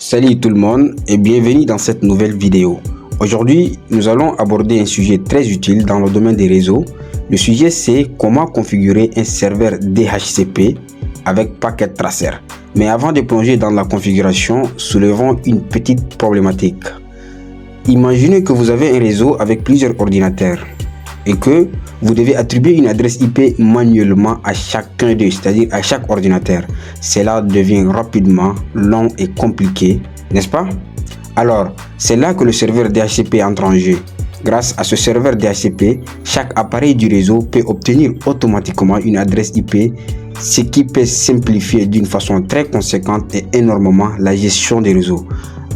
Salut tout le monde et bienvenue dans cette nouvelle vidéo. Aujourd'hui, nous allons aborder un sujet très utile dans le domaine des réseaux. Le sujet c'est comment configurer un serveur DHCP avec Packet Tracer. Mais avant de plonger dans la configuration, soulevons une petite problématique. Imaginez que vous avez un réseau avec plusieurs ordinateurs et que vous devez attribuer une adresse IP manuellement à chacun d'eux, c'est-à-dire à chaque ordinateur. Cela devient rapidement long et compliqué, n'est-ce pas? Alors, c'est là que le serveur DHCP entre en jeu. Grâce à ce serveur DHCP, chaque appareil du réseau peut obtenir automatiquement une adresse IP, ce qui peut simplifier d'une façon très conséquente et énormément la gestion des réseaux.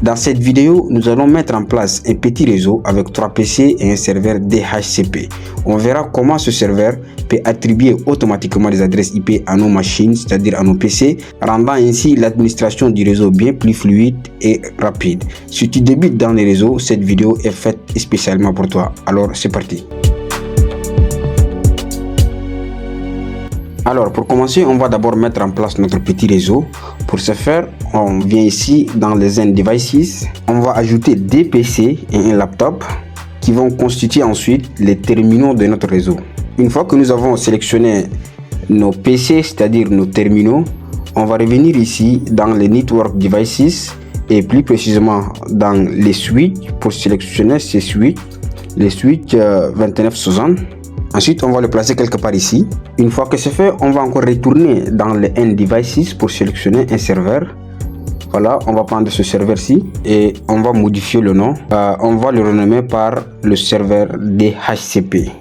Dans cette vidéo, nous allons mettre en place un petit réseau avec 3 PC et un serveur DHCP. On verra comment ce serveur peut attribuer automatiquement des adresses IP à nos machines, c'est-à-dire à nos PC, rendant ainsi l'administration du réseau bien plus fluide et rapide. Si tu débutes dans les réseaux, cette vidéo est faite spécialement pour toi. Alors, c'est parti. Alors, pour commencer, on va d'abord mettre en place notre petit réseau. Pour ce faire, on vient ici dans les Zen Devices. On va ajouter des PC et un laptop qui vont constituer ensuite les terminaux de notre réseau. Une fois que nous avons sélectionné nos PC, c'est-à-dire nos terminaux, on va revenir ici dans les Network Devices et plus précisément dans les switches pour sélectionner ces switches, les switches 2960. Ensuite, on va le placer quelque part ici. Une fois que c'est fait, on va encore retourner dans les End Devices pour sélectionner un serveur. Voilà, on va prendre ce serveur-ci et on va modifier le nom. On va le renommer par le serveur DHCP.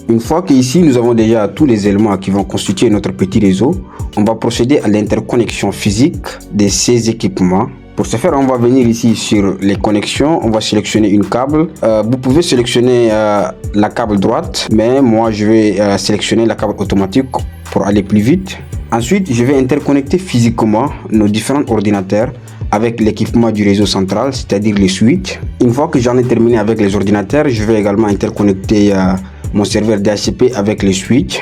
Une fois qu'ici, nous avons déjà tous les éléments qui vont constituer notre petit réseau, on va procéder à l'interconnexion physique de ces équipements. Pour ce faire, on va venir ici sur les connexions, on va sélectionner une câble. Vous pouvez sélectionner la câble droite, mais moi je vais sélectionner la câble automatique pour aller plus vite. Ensuite, je vais interconnecter physiquement nos différents ordinateurs avec l'équipement du réseau central, c'est-à-dire les switches. Une fois que j'en ai terminé avec les ordinateurs, je vais également interconnecter mon serveur DHCP avec les switches.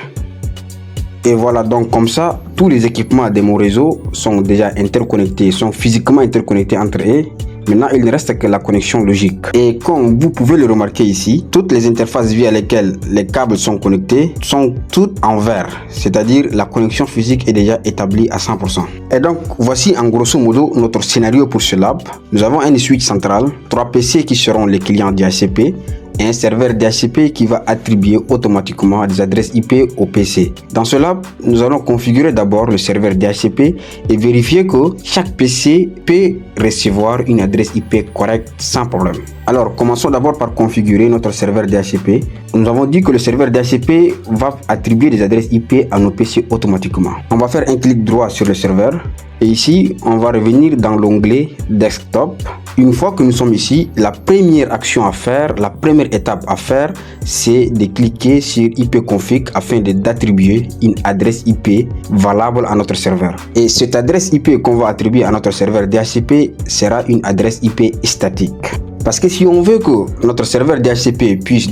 Et voilà, donc comme ça, tous les équipements de mon réseau sont déjà interconnectés, sont physiquement interconnectés entre eux. Maintenant, il ne reste que la connexion logique. Et comme vous pouvez le remarquer ici, toutes les interfaces via lesquelles les câbles sont connectés sont toutes en vert. C'est-à-dire la connexion physique est déjà établie à 100%. Et donc, voici en grosso modo notre scénario pour ce lab. Nous avons un switch central, 3 PC qui seront les clients DHCP, et un serveur DHCP qui va attribuer automatiquement des adresses IP au PC. Dans ce lab, nous allons configurer d'abord le serveur DHCP et vérifier que chaque PC peut recevoir une adresse IP correcte sans problème. Alors, commençons d'abord par configurer notre serveur DHCP. Nous avons dit que le serveur DHCP va attribuer des adresses IP à nos PC automatiquement. On va faire un clic droit sur le serveur et ici, on va revenir dans l'onglet Desktop. Une fois que nous sommes ici, la première action à faire, la première étape à faire, c'est de cliquer sur ipconfig afin d'attribuer une adresse IP valable à notre serveur. Et cette adresse IP qu'on va attribuer à notre serveur DHCP sera une adresse IP statique. Parce que si on veut que notre serveur DHCP puisse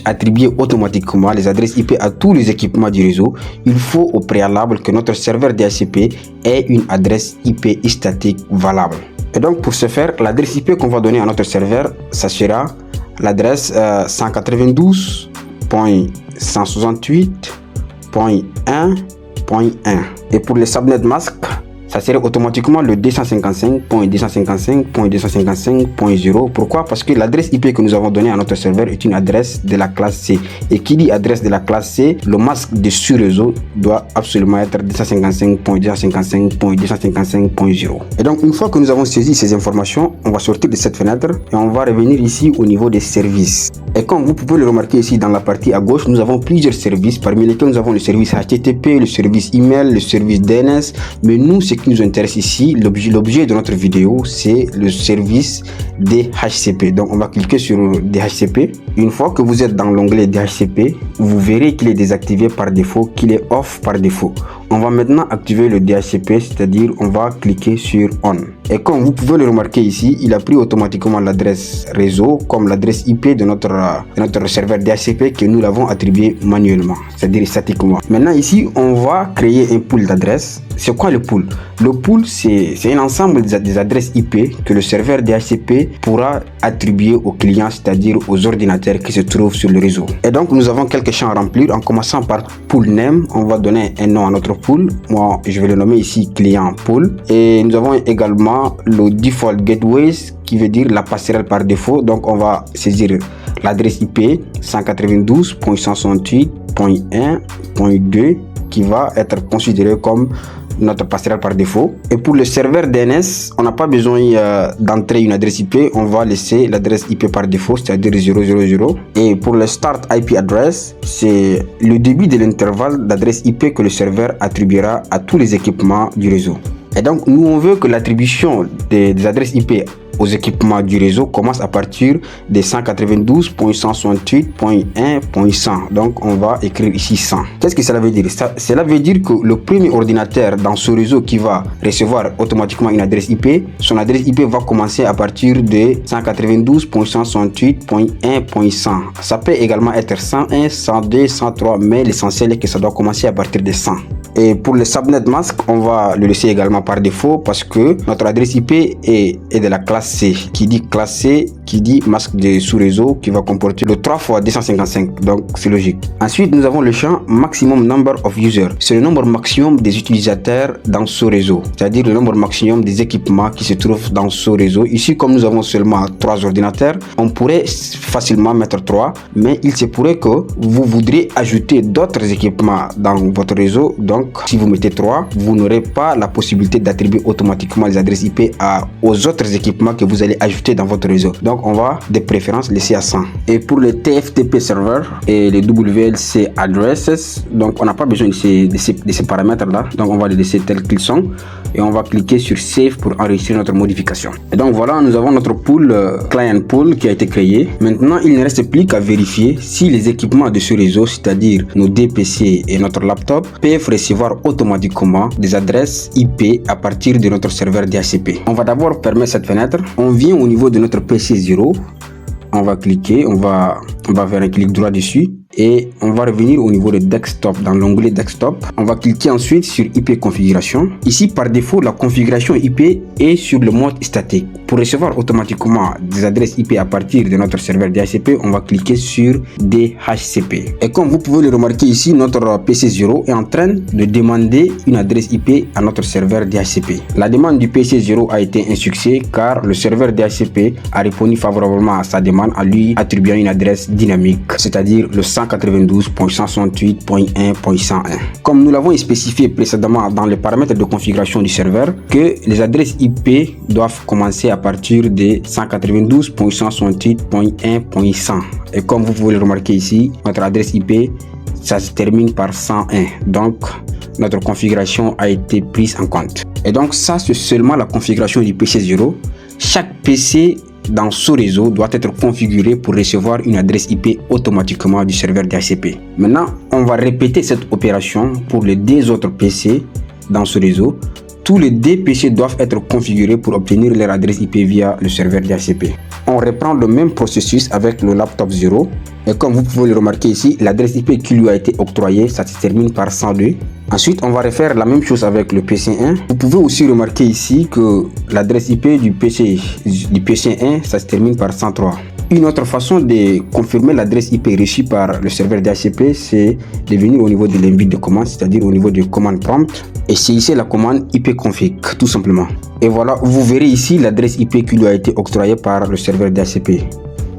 attribuer automatiquement les adresses IP à tous les équipements du réseau, il faut au préalable que notre serveur DHCP ait une adresse IP statique valable. Et donc pour ce faire, l'adresse IP qu'on va donner à notre serveur, ça sera l'adresse 192.168.1.1. Et pour les subnet masques, ça serait automatiquement le 255.255.255.0. Pourquoi? Parce que l'adresse IP que nous avons donnée à notre serveur est une adresse de la classe C. Et qui dit adresse de la classe C, le masque de ce réseau doit absolument être 255.255.255.0. Et donc, une fois que nous avons saisi ces informations, on va sortir de cette fenêtre et on va revenir ici au niveau des services. Et comme vous pouvez le remarquer ici dans la partie à gauche, nous avons plusieurs services, parmi lesquels nous avons le service HTTP, le service email, le service DNS. Mais nous, ce qui nous intéresse ici, l'objet de notre vidéo, c'est le service DHCP. Donc, on va cliquer sur DHCP. Une fois que vous êtes dans l'onglet DHCP, vous verrez qu'il est désactivé par défaut, qu'il est off par défaut. On va maintenant activer le DHCP, c'est-à-dire on va cliquer sur On. Et comme vous pouvez le remarquer ici, il a pris automatiquement l'adresse réseau comme l'adresse IP de notre serveur DHCP que nous l'avons attribué manuellement, c'est-à-dire statiquement. Maintenant ici, on va créer un pool d'adresses. C'est quoi le pool? Le pool, c'est un ensemble des adresses IP que le serveur DHCP pourra attribuer aux clients, c'est-à-dire aux ordinateurs qui se trouvent sur le réseau. Et donc, nous avons quelques champs à remplir en commençant par pool name. On va donner un nom à notre pool. Moi, je vais le nommer ici client pool. Et nous avons également le default gateways qui veut dire la passerelle par défaut. Donc, on va saisir l'adresse IP 192.168.1.2 qui va être considéré comme notre passerelle par défaut. Et pour le serveur DNS, on n'a pas besoin d'entrer une adresse IP, on va laisser l'adresse IP par défaut, c'est-à-dire 000. Et pour le start IP address, c'est le début de l'intervalle d'adresse IP que le serveur attribuera à tous les équipements du réseau. Et donc, nous, on veut que l'attribution des adresses IP aux équipements du réseau commence à partir des 192.168.1.100. Donc, on va écrire ici 100. Qu'est-ce que cela veut dire? Cela veut dire que le premier ordinateur dans ce réseau qui va recevoir automatiquement une adresse IP, son adresse IP va commencer à partir de 192.168.1.100. Ça peut également être 101, 102, 103, mais l'essentiel est que ça doit commencer à partir de 100. Et pour le subnet mask, on va le laisser également par défaut parce que notre adresse IP est de la classe C. Qui dit classe C, qui dit masque de sous-réseau qui va comporter le 3 fois 255. Donc c'est logique. Ensuite, nous avons le champ maximum number of users. C'est le nombre maximum des utilisateurs dans ce réseau. C'est-à-dire le nombre maximum des équipements qui se trouvent dans ce réseau. Ici, comme nous avons seulement 3 ordinateurs, on pourrait facilement mettre 3. Mais il se pourrait que vous voudriez ajouter d'autres équipements dans votre réseau. Donc, si vous mettez 3, vous n'aurez pas la possibilité d'attribuer automatiquement les adresses IP aux autres équipements que vous allez ajouter dans votre réseau. Donc, on va de préférence laisser à 100. Et pour le TFTP server et les WLC addresses, donc on n'a pas besoin de ces paramètres-là. Donc, on va les laisser tels qu'ils sont et on va cliquer sur Save pour enregistrer notre modification. Et donc, voilà, nous avons notre pool, client pool qui a été créé. Maintenant, il ne reste plus qu'à vérifier si les équipements de ce réseau, c'est-à-dire nos DPC et notre laptop, peuvent recevoir automatiquement des adresses IP à partir de notre serveur DHCP. On va d'abord fermer cette fenêtre. On vient au niveau de notre PC 0. On va cliquer, on va faire un clic droit dessus et on va revenir au niveau de desktop. Dans l'onglet desktop, on va cliquer ensuite sur IP configuration. Ici, par défaut, la configuration IP est sur le mode statique. Pour recevoir automatiquement des adresses IP à partir de notre serveur DHCP, on va cliquer sur DHCP. Et comme vous pouvez le remarquer ici, notre PC0 est en train de demander une adresse IP à notre serveur DHCP. La demande du PC0 a été un succès car le serveur DHCP a répondu favorablement à sa demande en lui attribuant une adresse dynamique, c'est-à-dire le 192.168.1.101. Comme nous l'avons spécifié précédemment dans les paramètres de configuration du serveur, que les adresses IP doivent commencer à partir de 192.168.1.100. Et comme vous pouvez le remarquer ici, notre adresse IP, ça se termine par 101. Donc, notre configuration a été prise en compte. Et donc, ça, c'est seulement la configuration du PC0. Chaque PC dans ce réseau doit être configuré pour recevoir une adresse IP automatiquement du serveur DHCP. Maintenant, on va répéter cette opération pour les deux autres PC dans ce réseau. Tous les deux PC doivent être configurés pour obtenir leur adresse IP via le serveur DHCP. On reprend le même processus avec le laptop 0. Et comme vous pouvez le remarquer ici, l'adresse IP qui lui a été octroyée, ça se termine par 102. Ensuite, on va refaire la même chose avec le PC1. Vous pouvez aussi remarquer ici que l'adresse IP du PC1, ça se termine par 103. Une autre façon de confirmer l'adresse IP reçue par le serveur DHCP, c'est de venir au niveau de l'invite de commande, c'est-à-dire au niveau de commande prompt, et c'est ici la commande ipconfig, tout simplement. Et voilà, vous verrez ici l'adresse IP qui lui a été octroyée par le serveur DHCP.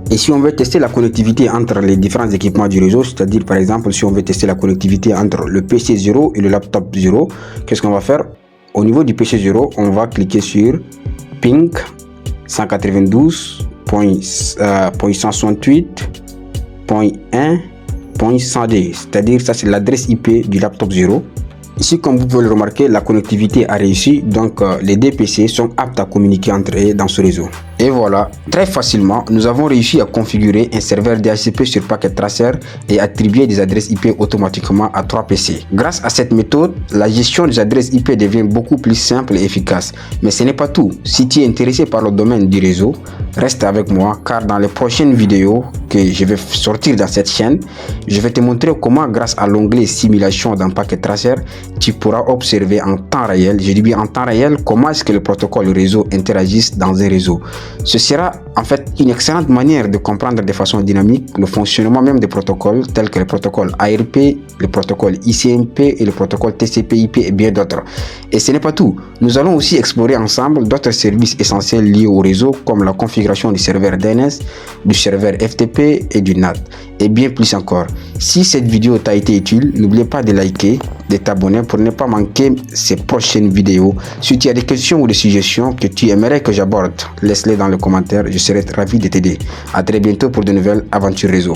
Et si on veut tester la connectivité entre les différents équipements du réseau, c'est-à-dire par exemple si on veut tester la connectivité entre le PC0 et le laptop 0, qu'est-ce qu'on va faire? Au niveau du PC0, on va cliquer sur ping 192.168.1.102, c'est-à-dire ça c'est l'adresse IP du laptop 0. Ici, comme vous pouvez le remarquer, la connectivité a réussi, donc les deux PC sont aptes à communiquer entre eux dans ce réseau. Et voilà, très facilement, nous avons réussi à configurer un serveur DHCP sur Packet Tracer et attribuer des adresses IP automatiquement à 3 PC. Grâce à cette méthode, la gestion des adresses IP devient beaucoup plus simple et efficace. Mais ce n'est pas tout. Si tu es intéressé par le domaine du réseau, reste avec moi car dans les prochaines vidéos que je vais sortir dans cette chaîne, je vais te montrer comment, grâce à l'onglet simulation dans Packet Tracer, tu pourras observer en temps réel, je dis bien en temps réel, comment est-ce que le protocole réseau interagissent dans un réseau. Ce sera en fait une excellente manière de comprendre de façon dynamique le fonctionnement même des protocoles tels que le protocole ARP, le protocole ICMP et le protocole TCP/IP et bien d'autres. Et ce n'est pas tout. Nous allons aussi explorer ensemble d'autres services essentiels liés au réseau comme la configuration du serveur DNS, du serveur FTP et du NAT et bien plus encore. Si cette vidéo t'a été utile, n'oublie pas de liker, de t'abonner pour ne pas manquer ces prochaines vidéos. Si tu as des questions ou des suggestions que tu aimerais que j'aborde, laisse-les dans les commentaires, je serai ravi de t'aider. À très bientôt pour de nouvelles aventures réseau.